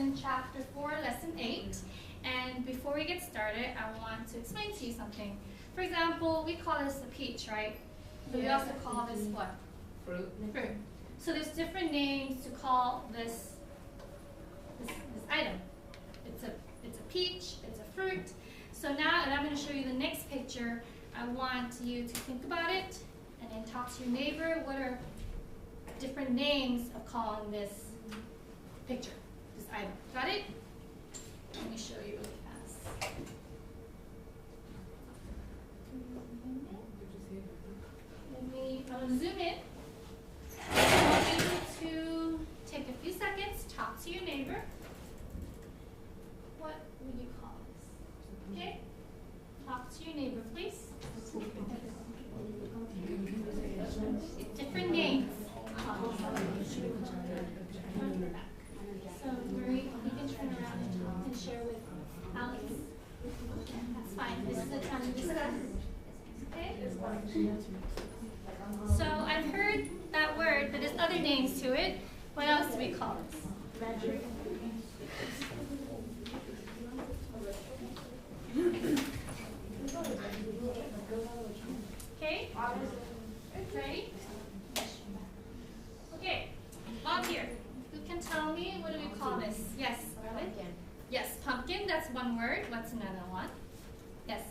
in Chapter 4, Lesson 8. And before we get started, I want to explain to you something. For example, we call this a peach, right? But we also call this what? Fruit. Fruit. So there's different names to call this item. It's a peach, it's a fruit. So now, and I'm going to show you the next picture, I want you to think about it and then talk to your neighbor. What are different names of calling this picture, this item? Got it? Let me show you really fast. I'll zoom in. I want you to take a few seconds, talk to your neighbor. What would you call this? Okay? Talk to your neighbor, please. Different names. So Marie, you can turn around and talk and share with Alex. That's fine. This is the time to discuss. Okay? So I've heard that word, but there's other names to it. What else do we call it? Magic. Okay? Ready? Okay. Volunteer. Who can tell me what do we call this? Yes. Pumpkin. Yes, pumpkin. That's one word. What's another one? Yes.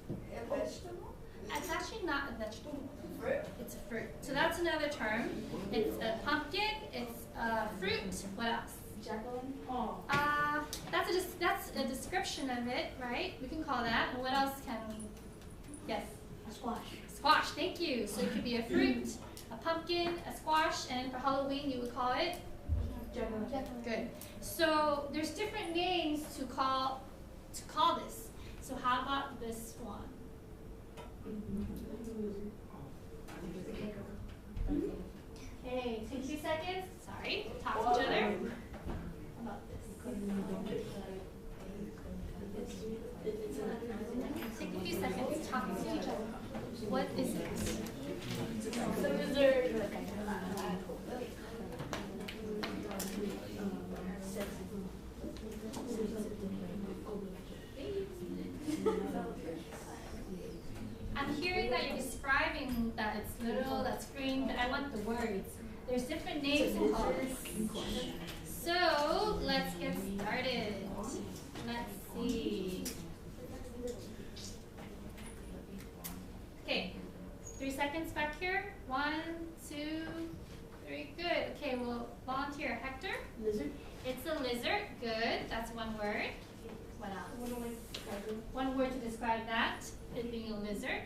A vegetable? It's actually not a vegetable. Fruit? It's a fruit. So that's another term. It's a pumpkin. It's a fruit. What else? Jacqueline? Oh. That's a description of it, right? We can call that. And what else can we? Yes. A squash. Squash. Thank you. So it could be a fruit, a pumpkin, a squash, and for Halloween you would call it? Jacqueline. Good. So there's different names to call this. So how about this one? Okay, take 2 seconds. Sorry, talk to each other. How about this? Take a few seconds, talk to each other. What is it? The lizard. I'm hearing that you're describing that it's little, that's green, but I want the words. There's different names to call this. So let's get started. Let's see. Okay, 3 seconds back here. 1, 2, 3. Good. Okay, well, volunteer. Hector? Lizard? It's a lizard. Good. That's one word. What else? One word to describe that, it being a lizard.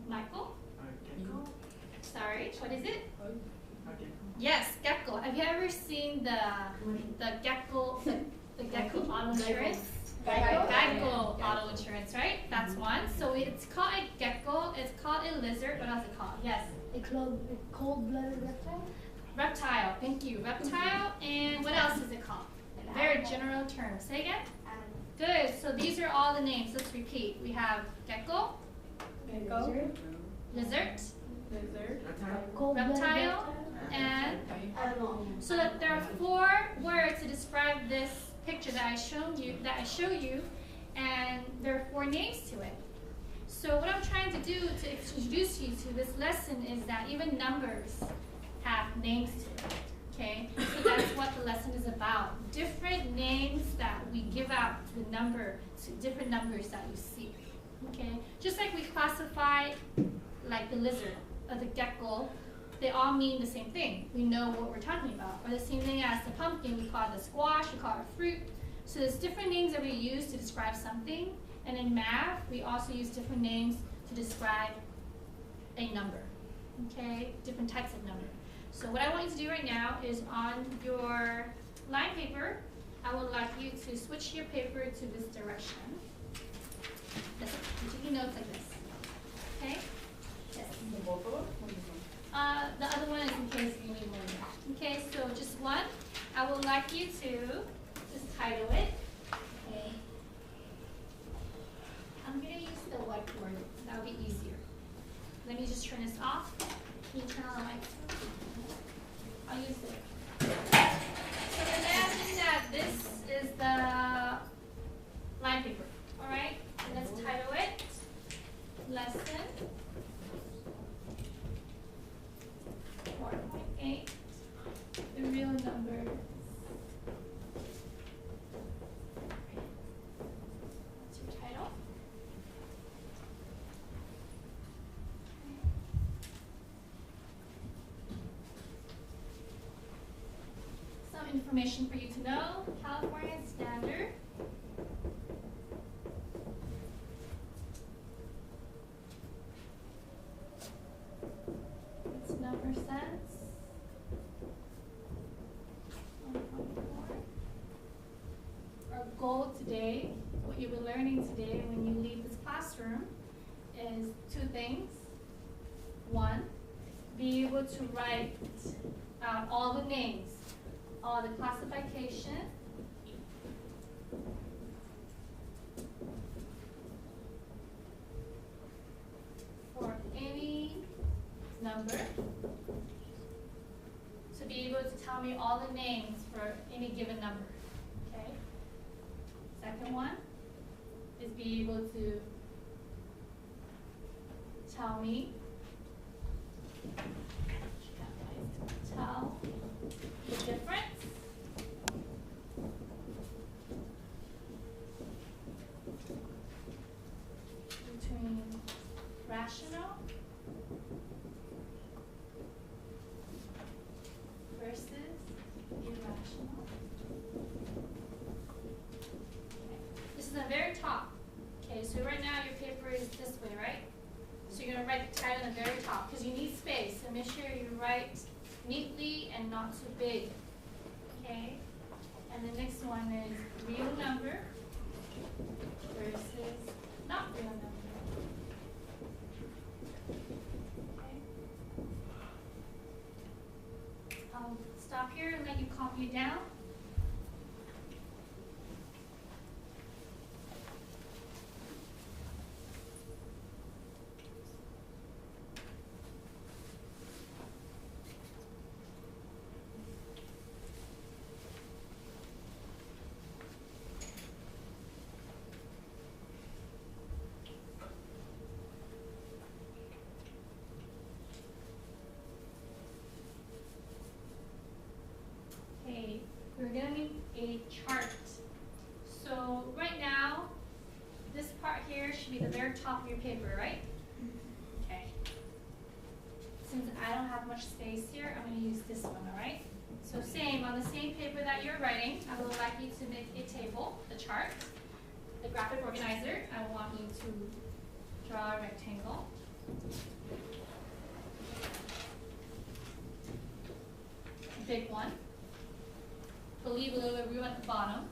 Michael? Sorry, what is it? Yes, gecko. Have you ever seen the gecko auto insurance? Gecko auto insurance, right? That's one. So it's called a gecko. It's called a lizard. What else is it called? Yes. A cold-blooded reptile? Reptile. Thank you. Reptile. And what else is it called? Very general term. Say again. Good. So these are all the names. Let's repeat. We have gecko, lizard, reptile, and so that there are 4 words to describe this picture that I show you, and there are 4 names to it. So what I'm trying to do to introduce you to this lesson is that even numbers have names to it. Okay, so that's what the lesson is about. Different names that we give out to different numbers that you see. Okay, just like we classify like the lizard or the gecko, they all mean the same thing. We know what we're talking about. Or the same thing as the pumpkin, we call it a squash, we call it a fruit. So there's different names that we use to describe something. And in math, we also use different names to describe a number. Okay, different types of numbers. So what I want you to do right now is on your line paper, I would like you to switch your paper to this direction. You're taking notes like this. Okay? Yes. The other one is in case you need more. Okay, so just one. I would like you to just title it. Okay. I'm going to use the whiteboard. That'll be easier. Let me just turn this off. Can you turn on the lights? I'll use it. So imagine that this information for you to know. California Standard. It's number sense. 1.4. Our goal today, what you'll be learning today when you leave this classroom, is two things. One, be able to write out all the names, all the classification, for any number. So be able to tell me all the names for any given number. Okay? Second one is be able to tell me, tell the difference between rational versus irrational. Okay. This is the very top. Okay, so right now your paper is this way, right? So you're going to write the title on the very top because you need space. So make sure you write neatly and not too big. Okay? And the next one is real number versus not real number. Okay? I'll stop here and let you copy it down. Okay, we're going to need a chart. So right now, this part here should be the very top of your paper, right? Okay. Since I don't have much space here, I'm going to use this one, all right? So same, on the same paper that you're writing, I would like you to make a table, the chart, the graphic organizer. I want you to draw a rectangle. A big one. We'll leave a little bit of room at the bottom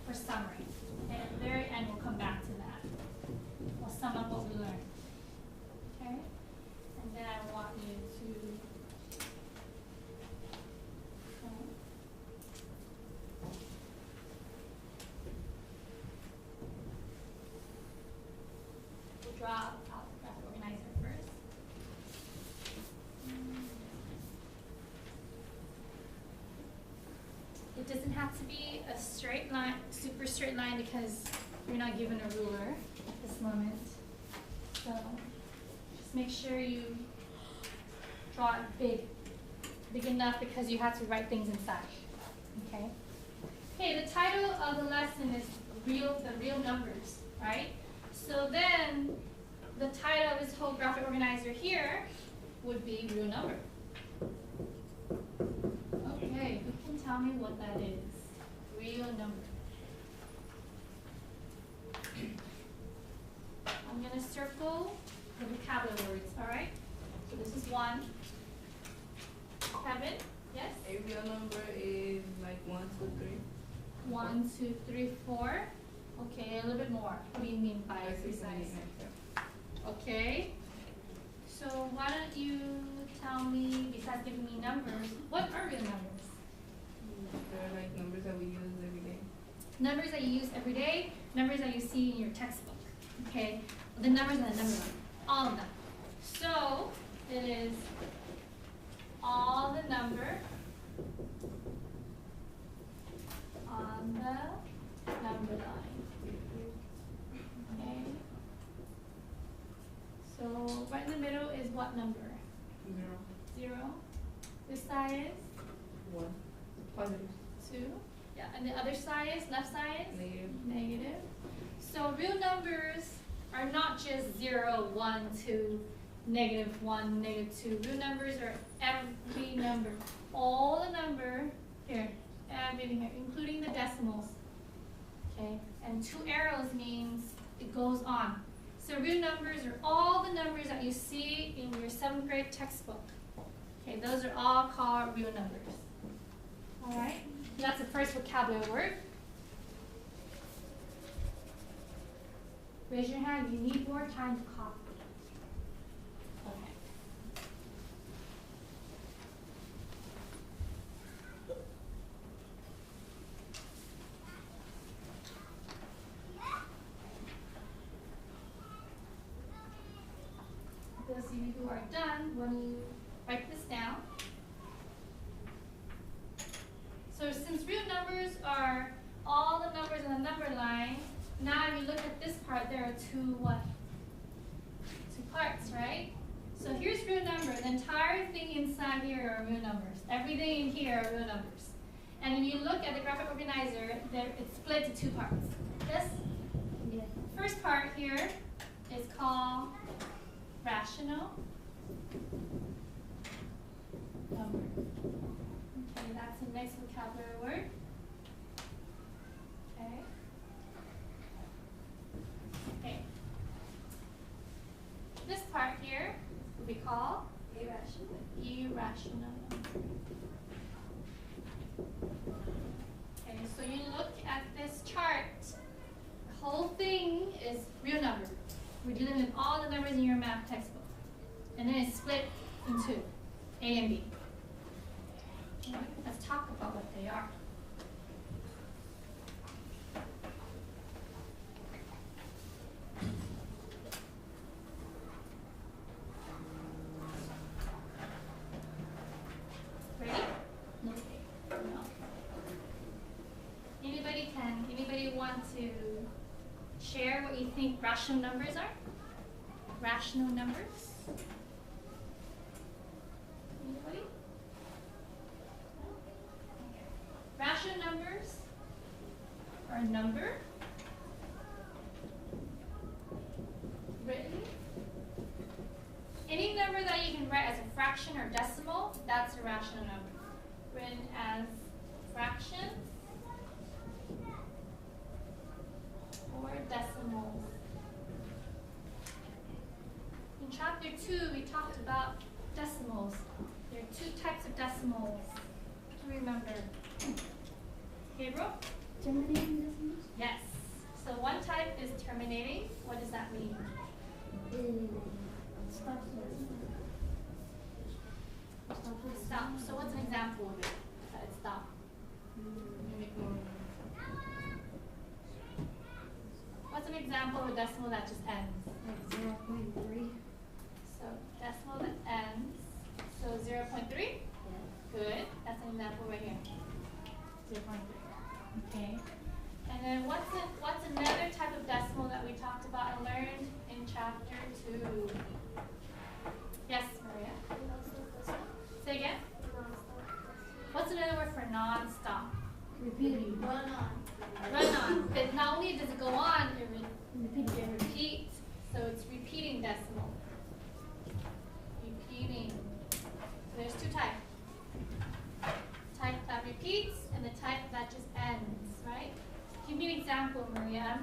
for summary. Okay, at the very end, we'll come back to that. We'll sum up what we learned. Okay? And then I want you to we'll draw out the graphic organizer first. It doesn't have to be a straight line, super straight line, because you're not given a ruler at this moment. So just make sure you draw it big enough because you have to write things inside. Okay? Okay, the title of the lesson is the real numbers, right? So then the title of this whole graphic organizer here would be real number. Okay, who can tell me what that is? Real number. I'm going to circle the vocabulary words, all right? So this is one. Kevin, yes? A real number is like 1, 2, 3. 1, 2, 3, 4. Okay, a little bit more. What do you mean by 5, 6, 7, 8, precise? 9, 10. Okay. So why don't you tell me, besides giving me numbers, what are real numbers? They're like numbers that we use every day. Numbers that you use every day, numbers that you see in your textbook. Okay? The numbers and the number line. All of them. So it is all the number on the number line. Okay? So right in the middle is what number? 0. 0. This side is 1. Positive. 2. Yeah, and the other side is, left side is? Negative. Negative. So real numbers are not just 0, 1, 2, -1, -2. Real numbers are every number. All the number, here, everything here, including the decimals. Okay, and 2 arrows means it goes on. So real numbers are all the numbers that you see in your 7th grade textbook. Okay, those are all called real numbers. All right, that's the first vocabulary word. Raise your hand if you need more time to copy. Okay. Those of you who are done, when you write this down. So since real numbers are all the numbers in the number line, now if you look at this part, there are 2 parts, right? So here's real number. The entire thing inside here are real numbers. Everything in here are real numbers. And when you look at the graphic organizer, it's split into 2 parts. This first part here is called rational number. Okay, that's the next vocabulary word. Okay. Okay. This part here will be called irrational number. Okay, so you look at this chart. The whole thing is real number. We're dealing with all the numbers in your math textbook. And then it's split in 2, A and B. All right, let's talk about what they are. Ready? No. No. Anybody want to share what you think rational numbers are? Rational numbers? Anybody? Rational numbers are a number written. Any number that you can write as a fraction or decimal, that's a rational number. Written as fractions or decimals. In chapter 2, we talked about decimals. There are 2 types of decimals to remember. Gabriel? Terminating decimals? Yes. So one type is terminating. What does that mean? Stop. Stop. So what's an example of it? That it stop. What's an example of a decimal that just ends? Like 0.3. So decimal that ends. So 0.3? Yeah. Good. That's an example right here. 0.3. Okay. And then what's another type of decimal that we talked about and learned in chapter 2? Yes, Maria? Say again? What's another word for non-stop? Repeating. Run on. But not only does it go on, it repeats. So it's repeating decimal. Repeating. So there's 2 types. Type that repeats and the type that just ends, right? Give me an example, Maria.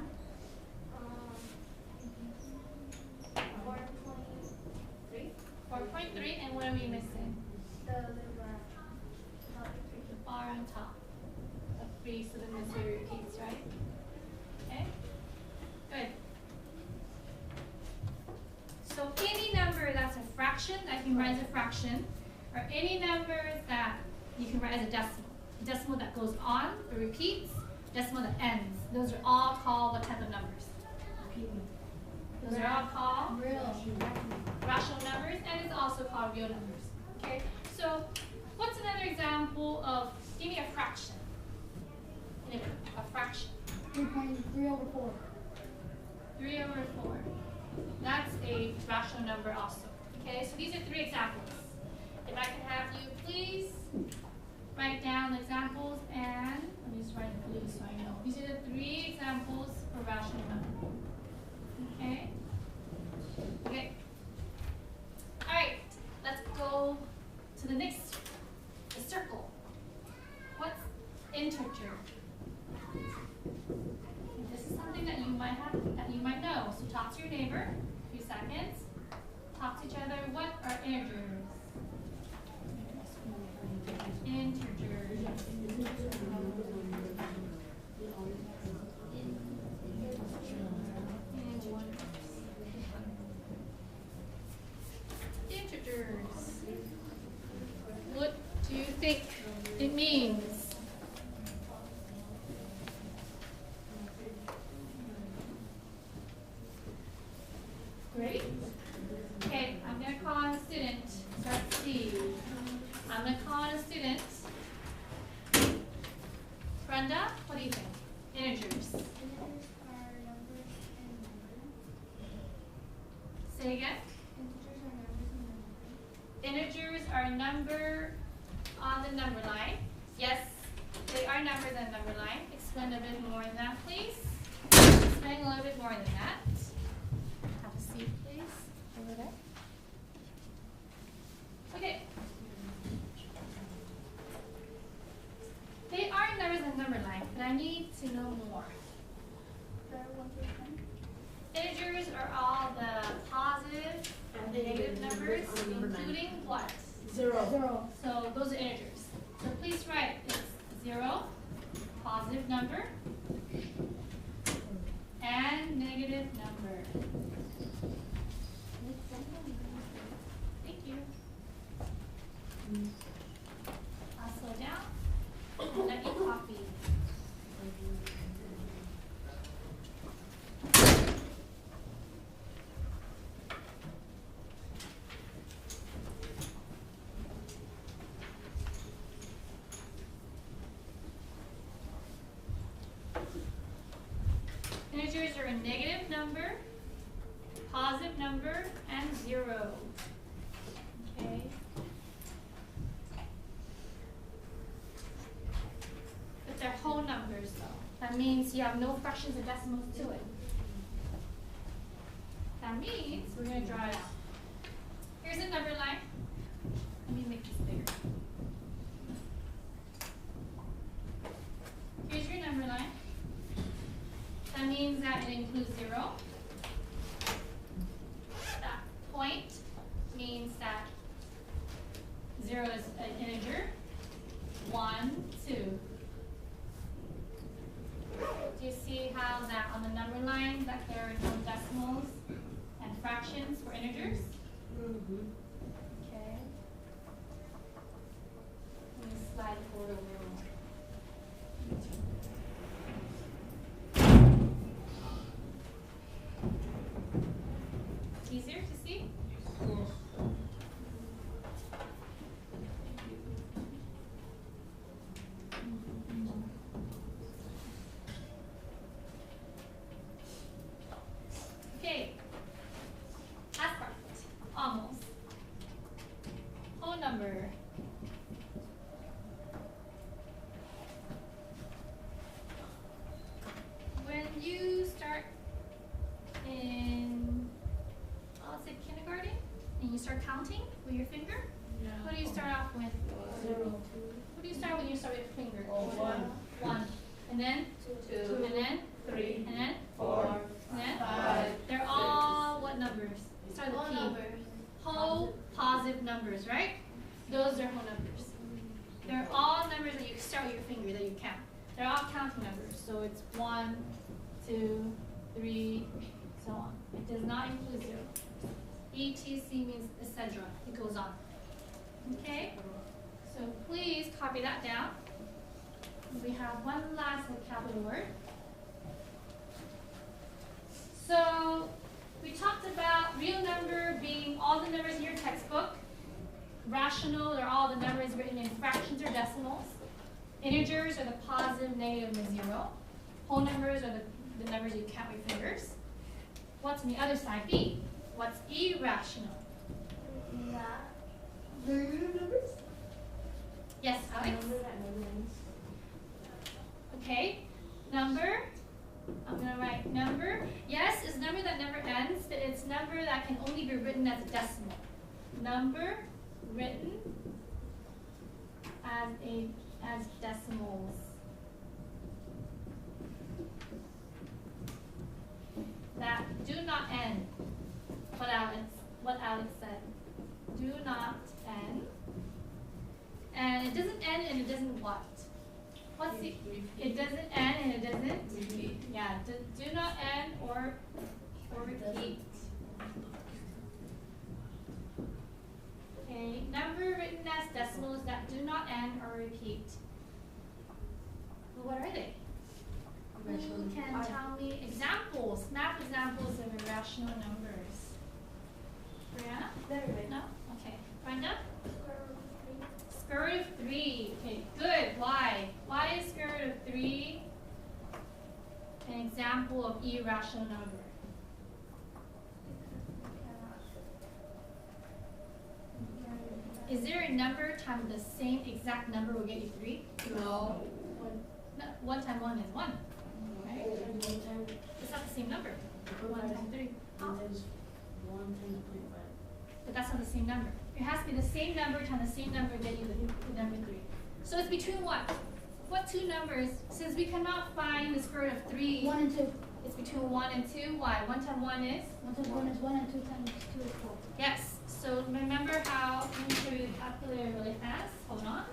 4.3. 4.3, and what are we missing? The bar on top. A 3, so then this way repeats, right? Okay? Good. So any number that's a fraction that you can write as a fraction, or any number that you can write as a decimal that goes on or repeats, decimal that ends. Those are all called what type of numbers? Those are all called rational numbers, and it's also called real numbers. Okay, so what's another example of, give me a fraction. A fraction. 3.3 over 4. 3 over 4. That's a rational number also. Okay, so these are 3 examples. If I can have you please write down the examples, and let me just write in blue so I know. These are the 3 examples for rational number. Okay? Okay. do you think it means? Great. Okay, I'm going to call on a student. So let's see. I'm going to call on a student. Brenda, what do you think? Integers. Say again. Integers are number on the number line. Yes, they are numbers on the number line. Explain a bit more than that, please. Explain a little bit more than that. Have a seat, please. Over there. Okay. They are numbers on the number line, but I need to know more. Integers are all the positive and the negative numbers, including what? Zero. So those are integers. So please write it's 0, positive number, and negative number. Thank you. I'll slow down and let you copy. Integers are a negative number, positive number, and 0. Okay. But they're whole numbers though. That means you have no fractions or decimals to it. That means we're going to draw it out. Here's a number line. Let me make this bigger. Here's your number line. That means that it includes 0. That point means that 0 is an integer. 1, 2. Do you see how that on the number line that there are no decimals and fractions for integers? Okay. Let me slide forward a little more. Easier to see? Okay. Last part. Almost. Whole number. When you start in, let's say kindergarten, and you start counting with your finger, what do you start off with? 0. What do you start when you start with your finger? 1. 1. And then? 2. And then? 3. And then? 4. And then? 5. They're all what numbers? Start with P. Whole positive numbers, right? Those are whole numbers. They're all numbers that you start with your finger that you count. They're all counting numbers. So it's 1, 2, 3, so on. It does not include 0. ETC means etc. It goes on. Okay? So please copy that down. We have one last vocabulary word. So we talked about real number being all the numbers in your textbook. Rational are all the numbers written in fractions or decimals. Integers are the positive, negative, and 0. Whole numbers are the numbers you count with fingers. What's on the other side? B. What's irrational? Negative numbers? Yes, Alex? Okay. Number. I'm going to write number. Yes, it's number that never ends, but it's number that can only be written as a decimal. Number written as decimals. That do not end. What Alex said. Do not end. And it doesn't end and it doesn't what? What's the? It doesn't end and it doesn't? Yeah. Do not end or repeat. Okay. Okay, number written as decimals that do not end or repeat. Well, what are they? Who can tell me examples, math examples of irrational numbers? Brianna? No? Okay. Brenda? Square root of 3. Okay, good. Why? Why is square root of 3 an example of irrational number? Is there a number times the same exact number will get you 3? No. No, 1 times 1 is 1. Right? It's not the same number. 1 times 3. But that's not the same number. It has to be the same number times the same number get you the number 3. So it's between what? What two numbers? Since we cannot find the square root of 3. 1 and 2. It's between 1 and 2. Why? 1 times 1 is? 1 times 1 is 1 and 2 times 2 is 4. Yes. So remember how, let me show you the calculator really fast. Hold on.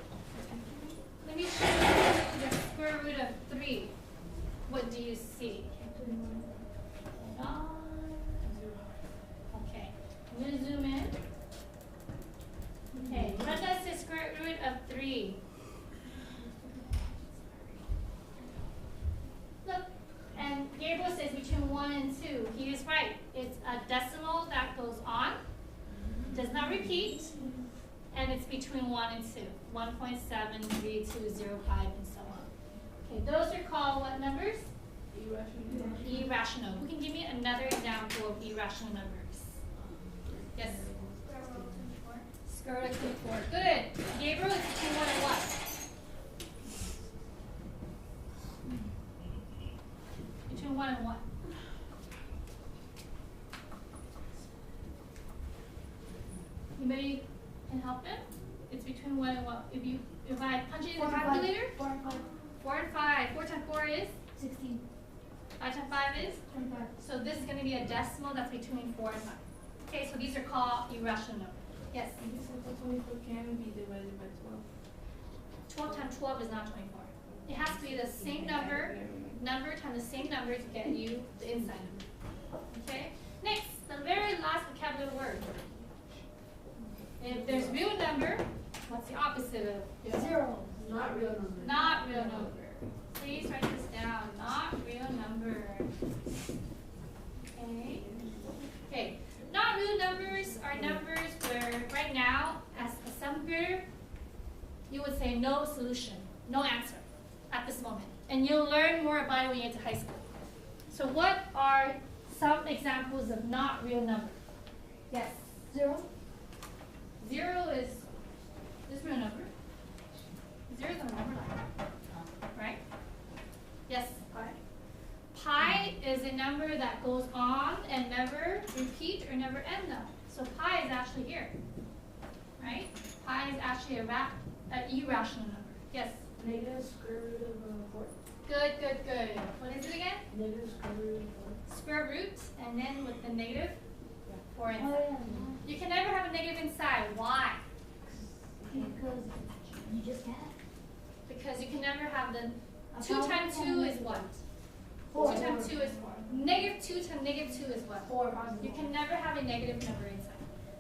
Let me show you the square root of 3. What do you see? Hold on. Okay. I'm going to zoom in. Okay. What does the square root of 3? Look. And Gabriel says between 1 and 2. He is right. It's a decimal that goes on, does not repeat, and it's between 1 and 2. 1.7, 3, 2, 0, 5, and so on. Okay, those are called what numbers? Irrational. Irrational. Who can give me another example of irrational numbers? Yes? Square root of 24. Good. Gabriel, it's between 1 and what? Between 1 and what? Anybody can help him? It's between 1 and what? If I punch it in the calculator? 4 and 5. 4 and 5. 4 times 4 is? 16. 5 times 5 is? 25. So this is going to be a decimal that's between 4 and 5. Okay, so these are called irrational numbers. Yes? So the 24 can be divided by 12. 12 times 12 is not 24. It has to be the same number times the same number to get you the inside number. Okay? Next, the very last vocabulary word. If there's real number, what's the opposite of? 0. Not real number. Not real number. Please write this down. Not real number. Okay. Okay. Not real numbers are numbers where right now, as a seventh grader, you would say no solution, no answer at this moment. And you'll learn more about it when you get to high school. So what are some examples of not real number? Yes? 0. 0 is this real number. 0 is a number line, right? Yes? Pi is a number that goes on and never repeat or never end though. So pi is actually here, right? Pi is actually an irrational number. Yes? Negative square root of 4. Good, good, good. What is it again? Negative square root of 4. Square root, and then with the negative 4 Oh, inside. yeah. You can never have a negative inside. Why? Because you just can't. Because you can never have the 2 How times 2 can is what? 4. 2 times 2 is 4. Negative 2 times negative 2 is what? 4. You can never have a negative number inside.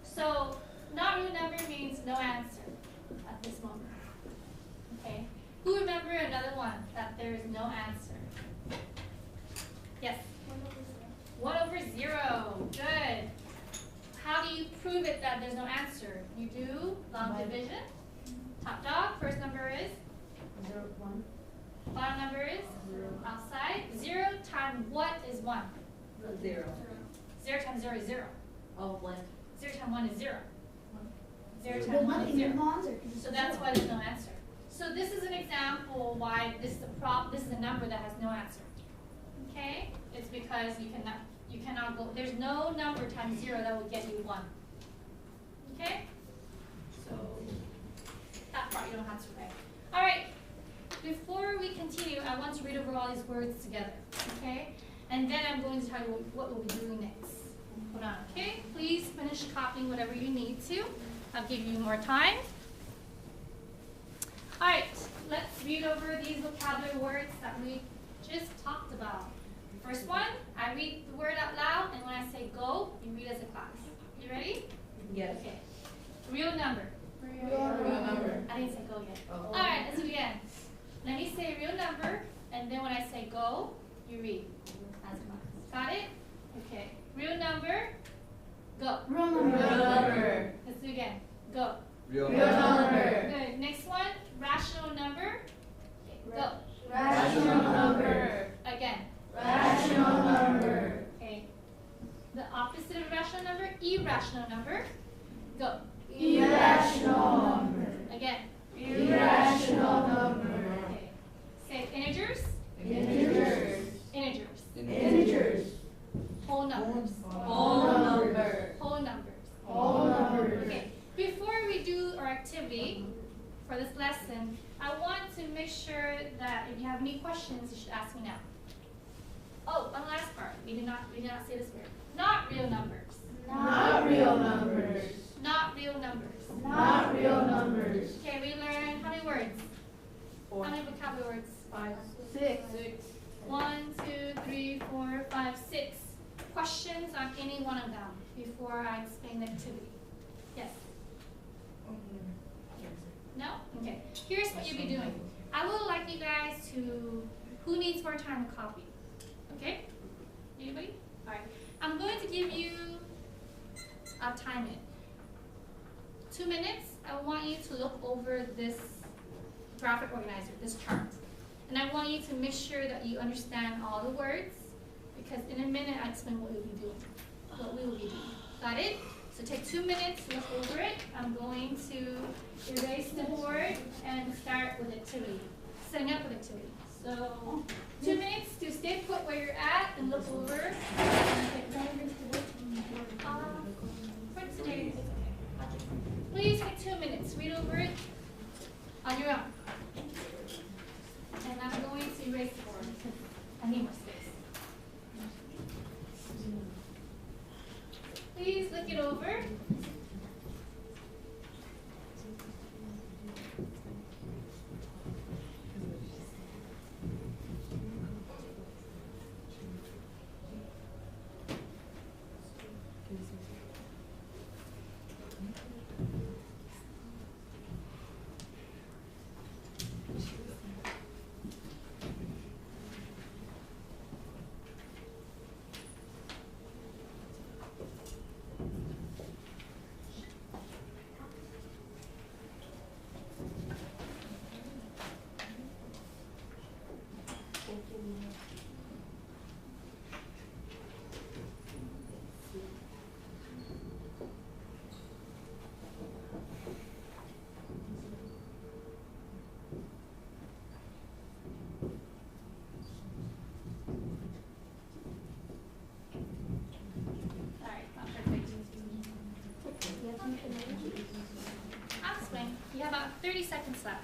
So, not real number means no answer at this moment. Okay? Who remember another one that there is no answer? Yes? 1 over 0. Good. How do you prove it that there's no answer? You do long division. Top dog, first number is? 0, 1. Bottom number is? 0. Outside. 0 times what is 1? 0. 0 times 0 is 0. Oh, blank. 0 times 1 is 0. 0 There's times 1 is 0. no answer. 'Cause it's So that's 0. why there's no answer. So this is an example why this is this is a number that has no answer. Okay? It's because you cannot go, there's no number times 0 that will get you 1. Okay? So that part you don't have to write. Alright. Before we continue, I want to read over all these words together. Okay? And then I'm going to tell you what we'll be doing next. Hold on, okay? Please finish copying whatever you need to. I'll give you more time. Alright, let's read over these vocabulary words that we just talked about. First one, I read the word out loud, and when I say go, you read as a class. You ready? Yes. Okay. Real number. Real number. I didn't say go yet. Oh. Alright, let's do it again. Let me say real number, and then when I say go, you read. As a class. Got it? Okay. Real number, go. Real Real number. Let's do it again. Go. Real Real number. Good. Next one, rational number. Okay, go. Rational number. Again. Rational number. Okay. The opposite of rational number, irrational number. Go. Irrational number. Again. Irrational number. Okay. Say integers. Integers. Integers. Integers. Whole numbers. Whole number. Whole numbers. Whole numbers. Okay. Before we do our activity for this lesson, I want to make sure that if you have any questions, you should ask me now. Oh, one last part. We did not say this word. Not real numbers. Not real numbers. Not real numbers. Not real numbers. Okay, we learned how many words? Four. How many vocabulary words? 5. 6. 1, 2, 3, 4, 5, 6. Questions on any one of them before I explain the activity? Yes? No? Okay. Here's what you'll be doing. I would like you guys to, who needs more time to copy? Okay? Anybody? Alright. I'm going to give you, I'll time it. 2 minutes. I want you to look over this graphic organizer, this chart. And I want you to make sure that you understand all the words, because in a minute I'll explain what we'll be doing. What we will be doing. Got it? So take 2 minutes, look over it. I'm going to erase the board and start with activity. Setting up with activity. So 2 minutes to stay put where you're at and look over. For today, it's okay. Please take 2 minutes. Read over it on your own. And I'm going to erase the board because I need more space. Please look it over. I'll explain. You have about 30 seconds left.